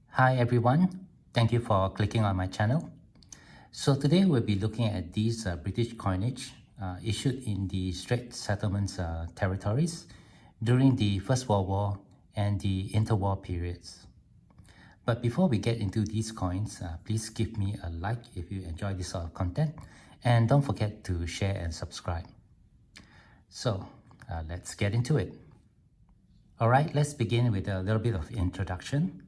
Hi everyone, thank you for clicking on my channel. So today we'll be looking at these British coinage issued in the Straits Settlements territories during the First World War and the interwar periods. But before we get into these coins, please give me a like if you enjoy this sort of content, and don't forget to share and subscribe. So let's get into it. Alright, let's begin with a little bit of introduction.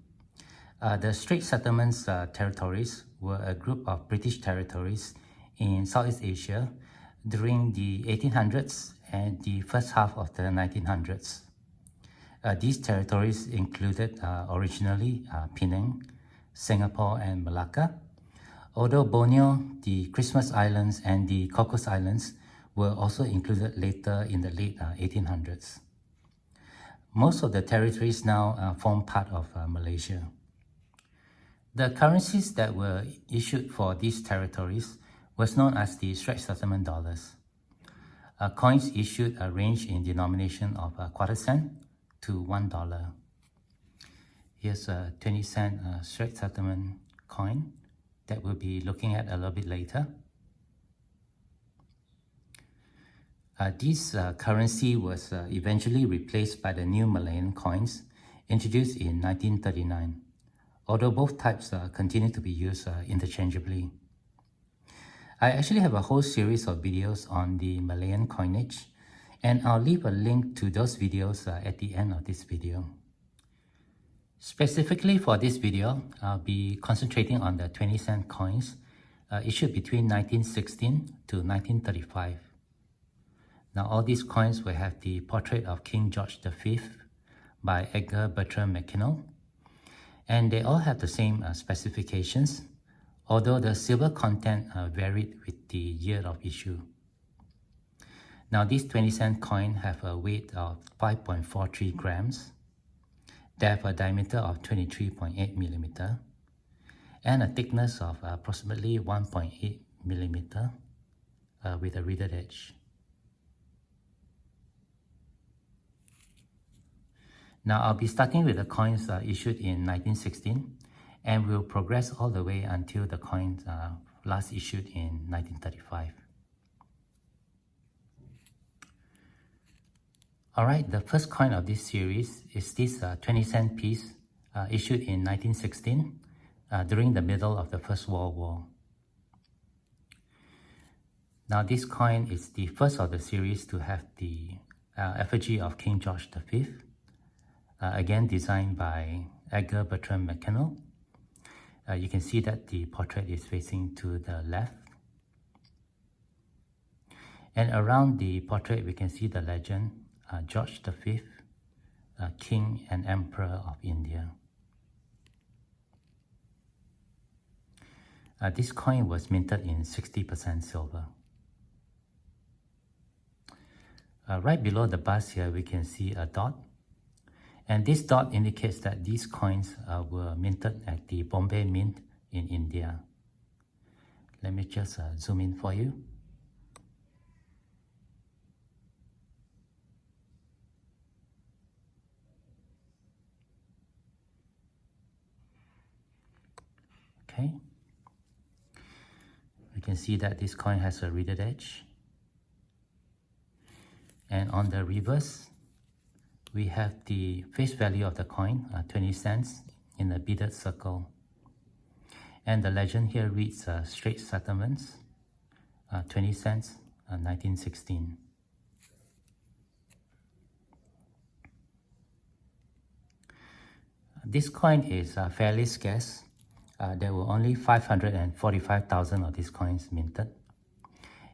The Straits Settlements territories were a group of British territories in Southeast Asia during the 1800s and the first half of the 1900s. These territories included originally Penang, Singapore and Malacca, although Borneo, the Christmas Islands and the Cocos Islands were also included later in the late 1800s. Most of the territories now form part of Malaysia. The currencies that were issued for these territories was known as the Straits Settlement dollars. Coins issued range in denomination of a quarter cent to $1. Here's a 20-cent Straits Settlement coin that we'll be looking at a little bit later. This currency was eventually replaced by the new Malayan coins introduced in 1939. Although both types continue to be used interchangeably. I actually have a whole series of videos on the Malayan coinage, and I'll leave a link to those videos at the end of this video. Specifically for this video, I'll be concentrating on the 20-cent coins issued between 1916 to 1935. Now all these coins will have the portrait of King George V by Edgar Bertrand McKinnell. And they all have the same specifications, although the silver content varied with the year of issue. Now these 20-cent coin have a weight of 5.43 grams. They have a diameter of 23.8 millimeter and a thickness of approximately 1.8 millimeter with a reeded edge. Now I'll be starting with the coins issued in 1916, and we'll progress all the way until the coins last issued in 1935. Alright, the first coin of this series is this 20-cent piece issued in 1916 during the middle of the First World War. Now this coin is the first of the series to have the effigy of King George V. Again designed by Edgar Bertrand McKinnell. You can see that the portrait is facing to the left. And around the portrait we can see the legend, George V, King and Emperor of India. This coin was minted in 60% silver. Right below the bust here we can see a dot. And this dot indicates that these coins were minted at the Bombay Mint in India. Let me just zoom in for you. Okay. We can see that this coin has a reeded edge. And on the reverse, we have the face value of the coin, 20 cents, in a beaded circle. And the legend here reads Straits Settlements, 20 cents, 1916. This coin is fairly scarce. There were only 545,000 of these coins minted.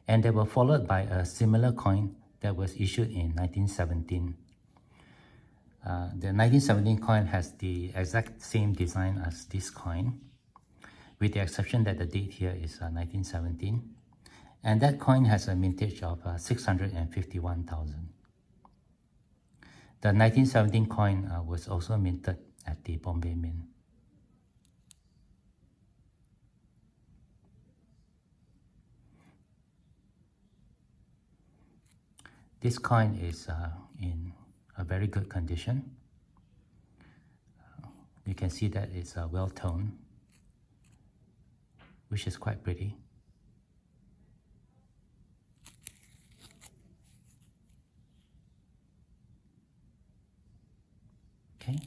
And they were followed by a similar coin that was issued in 1917. The 1917 coin has the exact same design as this coin, with the exception that the date here is 1917. And that coin has a mintage of 651,000. The 1917 coin was also minted at the Bombay Mint. This coin is in a very good condition. You can see that it's well toned, which is quite pretty. Okay.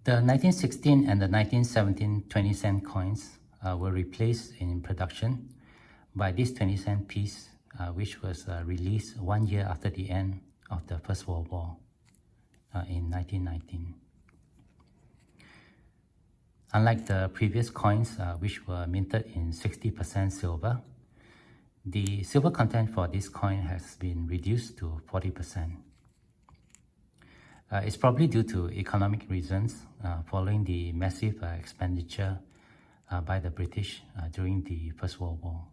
The 1916 and the 1917 20-cent coins were replaced in production by this 20-cent piece, which was released 1 year after the end of the First World War in 1919. Unlike the previous coins, which were minted in 60% silver, the silver content for this coin has been reduced to 40%. It's probably due to economic reasons following the massive expenditure by the British during the First World War.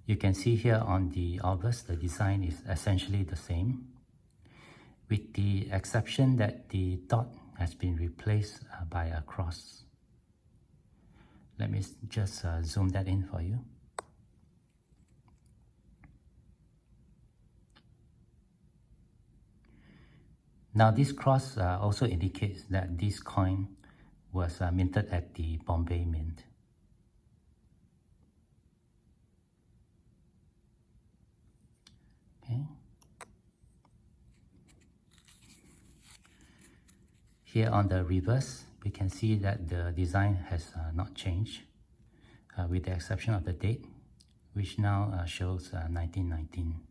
You can see here on the obverse, the design is essentially the same, with the exception that the dot has been replaced by a cross. Let me just zoom that in for you. Now this cross also indicates that this coin was minted at the Bombay Mint. Okay. Here on the reverse, we can see that the design has not changed, with the exception of the date, which now shows 1919.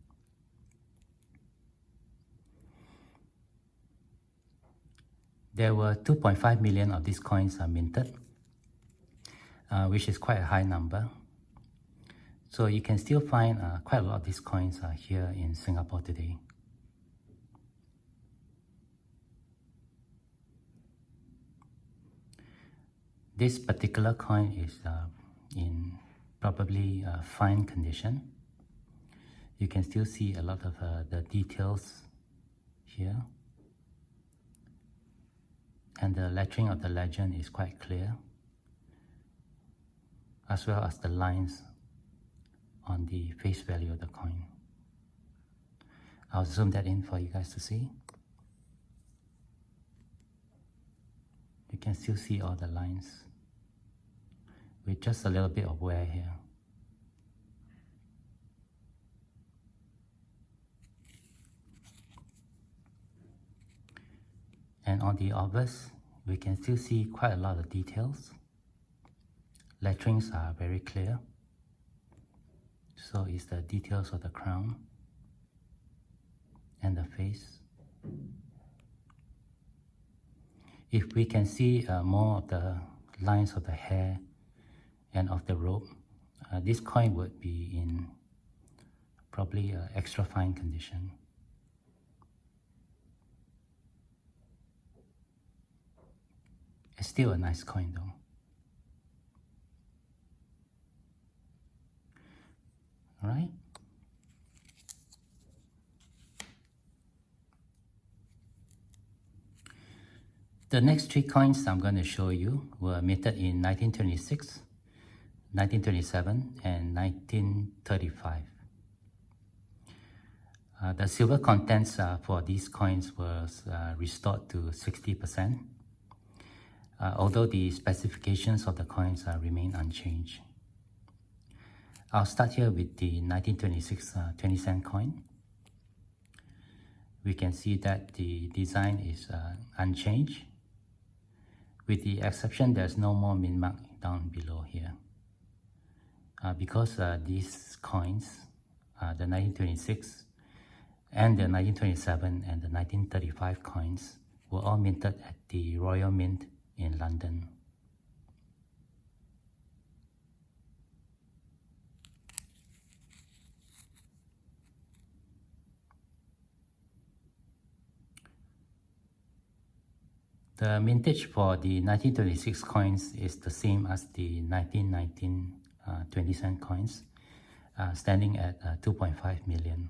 There were 2.5 million of these coins minted, which is quite a high number. So you can still find quite a lot of these coins here in Singapore today. This particular coin is in probably fine condition. You can still see a lot of the details here. And the lettering of the legend is quite clear, as well as the lines on the face value of the coin. I'll zoom that in for you guys to see. You can still see all the lines with just a little bit of wear here. And on the obverse, we can still see quite a lot of details. Letterings are very clear. So is the details of the crown and the face. If we can see more of the lines of the hair and of the robe, this coin would be in probably extra fine condition. It's still a nice coin though. All right. The next three coins I'm going to show you were minted in 1926, 1927, and 1935. The silver contents for these coins was restored to 60%. Although the specifications of the coins remain unchanged. I'll start here with the 1926 20-cent coin. We can see that the design is unchanged, with the exception there's no more mint mark down below here. Because these coins, the 1926 and the 1927 and the 1935 coins, were all minted at the Royal Mint in London. The mintage for the 1926 coins is the same as the 1919 20-cent coins, standing at 2.5 million.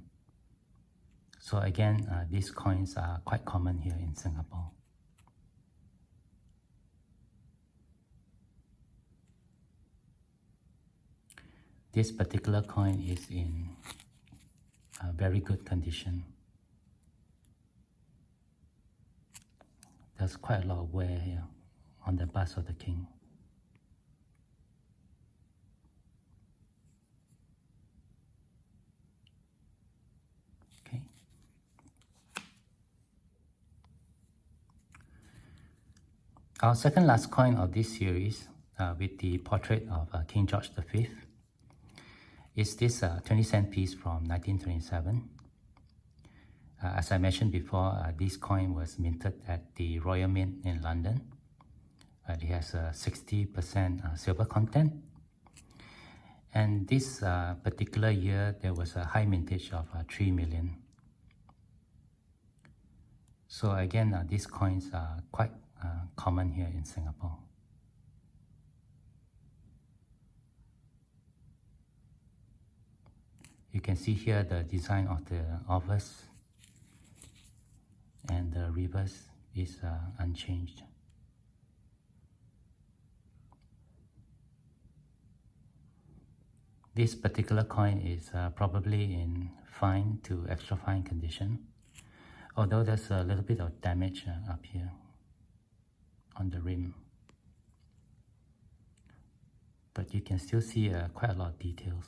So again, these coins are quite common here in Singapore. This particular coin is in very good condition. There's quite a lot of wear here on the bust of the king. Okay. Our second last coin of this series with the portrait of King George V is this 20-cent piece from 1927. As I mentioned before, this coin was minted at the Royal Mint in London. It has a 60% silver content. And this particular year, there was a high mintage of 3 million. So again, these coins are quite common here in Singapore. You can see here the design of the obverse and the reverse is unchanged. This particular coin is probably in fine to extra fine condition, although there's a little bit of damage up here on the rim. But you can still see quite a lot of details.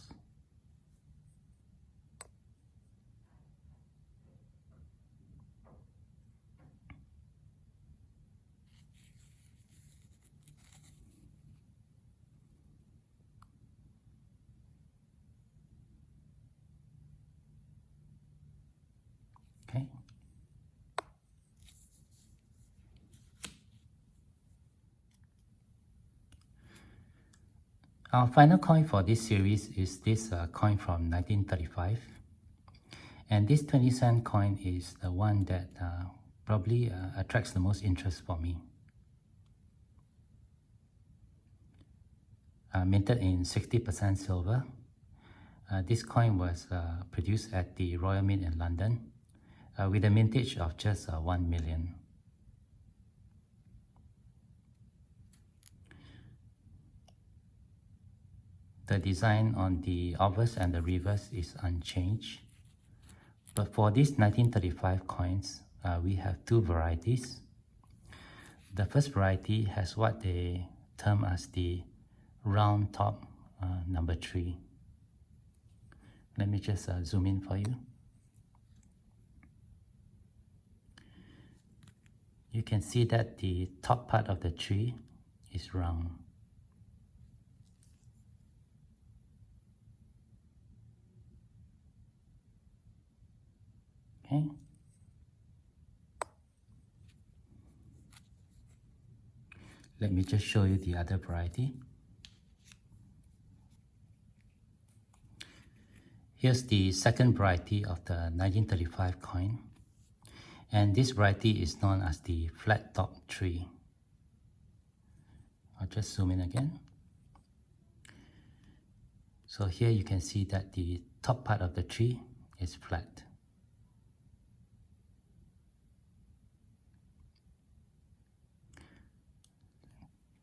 Okay. Our final coin for this series is this coin from 1935. And this 20-cent coin is the one that probably attracts the most interest for me. Minted in 60% silver. This coin was produced at the Royal Mint in London with a mintage of just 1 million. The design on the obverse and the reverse is unchanged. But for these 1935 coins, we have two varieties. The first variety has what they term as the round top number 3. Let me just zoom in for you. You can see that the top part of the tree is round. Okay. Let me just show you the other variety. Here's the second variety of the 1935 coin. And this variety is known as the flat top tree. I'll just zoom in again. So here you can see that the top part of the tree is flat.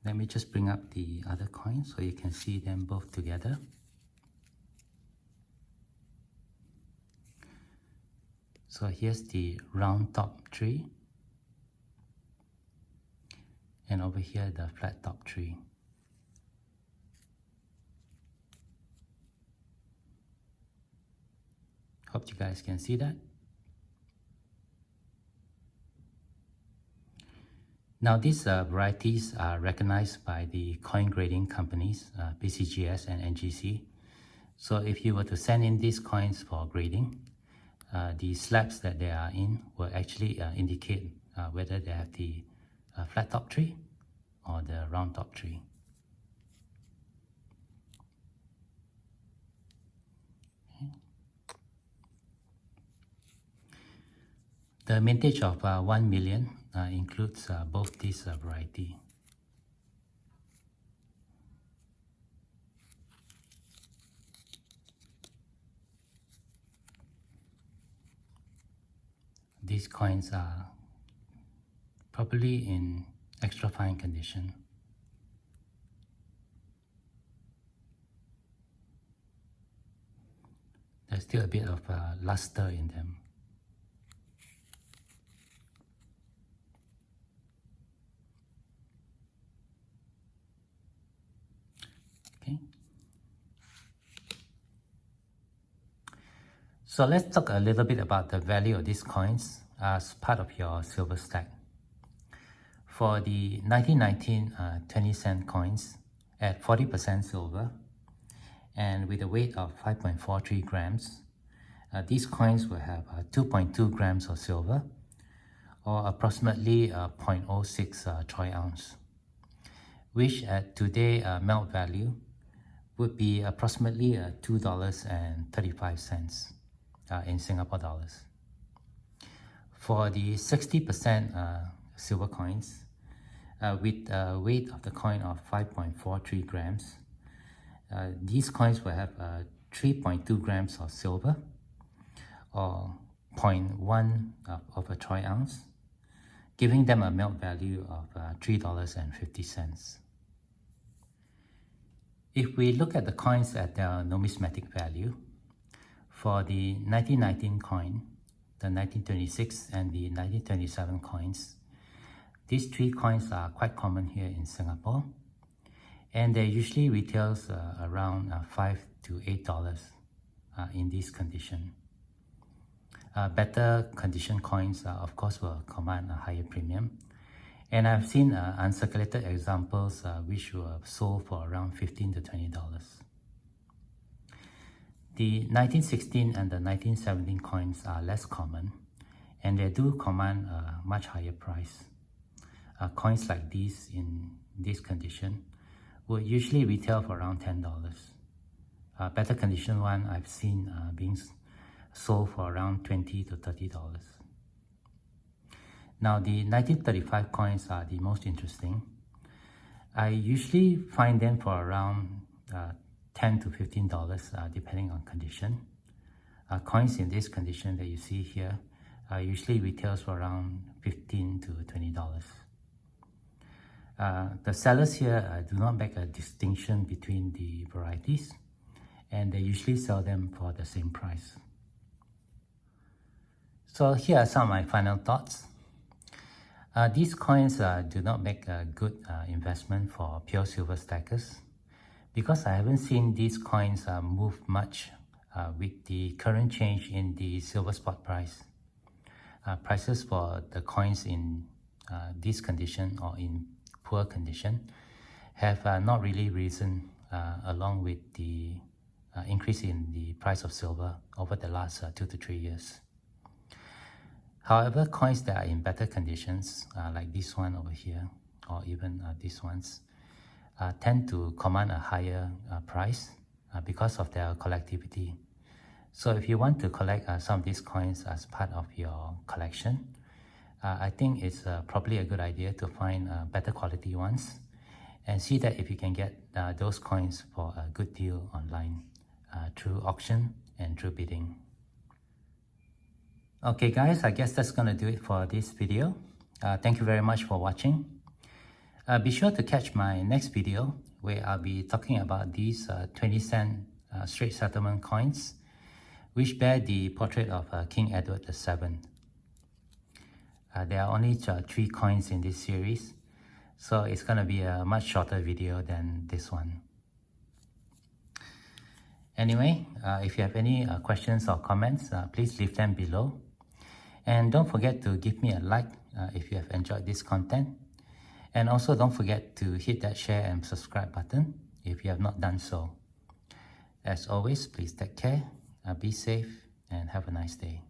Let me just bring up the other coins so you can see them both together. So here's the round top tree, and over here the flat top tree. Hope you guys can see that. Now these varieties are recognized by the coin grading companies, PCGS and NGC. So if you were to send in these coins for grading, the slabs that they are in will actually indicate whether they have the flat top tree or the round top tree. Okay. The mintage of 1 million includes both these variety. These coins are probably in extra fine condition. There's still a bit of luster in them. Okay. So let's talk a little bit about the value of these coins as part of your silver stack. For the 1919 20-cent coins at 40% silver and with a weight of 5.43 grams, these coins will have 2.2 grams of silver or approximately 0.06 troy ounce, which at today melt value would be approximately $2.35 in Singapore dollars. For the 60% silver coins, with a weight of the coin of 5.43 grams, these coins will have 3.2 grams of silver or 0.1 of a troy ounce, giving them a melt value of $3.50. If we look at the coins at their numismatic value, for the 1919 coin, the 1926 and the 1927 coins, these three coins are quite common here in Singapore, and they usually retails around $5 to $8 in this condition. Better condition coins, of course, will command a higher premium. And I've seen uncirculated examples which were sold for around $15 to $20. The 1916 and the 1917 coins are less common, and they do command a much higher price. Coins like these in this condition would usually retail for around $10. Better condition one I've seen being sold for around $20 to $30. Now the 1935 coins are the most interesting. I usually find them for around $10 to $15 depending on condition. Coins in this condition that you see here usually retails for around $15 to $20. The sellers here do not make a distinction between the varieties, and they usually sell them for the same price. So here are some of my final thoughts. These coins do not make a good investment for pure silver stackers, because I haven't seen these coins move much with the current change in the silver spot price. Prices for the coins in this condition or in poor condition have not really risen along with the increase in the price of silver over the last 2 to 3 years. However, coins that are in better conditions, like this one over here, or even these ones, tend to command a higher price because of their collectivity. So if you want to collect some of these coins as part of your collection, I think it's probably a good idea to find better quality ones and see that if you can get those coins for a good deal online through auction and through bidding. Okay guys, I guess that's going to do it for this video. Thank you very much for watching. Be sure to catch my next video where I'll be talking about these 20-cent Straits Settlement coins which bear the portrait of King Edward VII. There are only 3 coins in this series, so it's going to be a much shorter video than this one. Anyway, if you have any questions or comments, please leave them below. And don't forget to give me a like if you have enjoyed this content. And also don't forget to hit that share and subscribe button if you have not done so. As always, please take care, be safe, and have a nice day.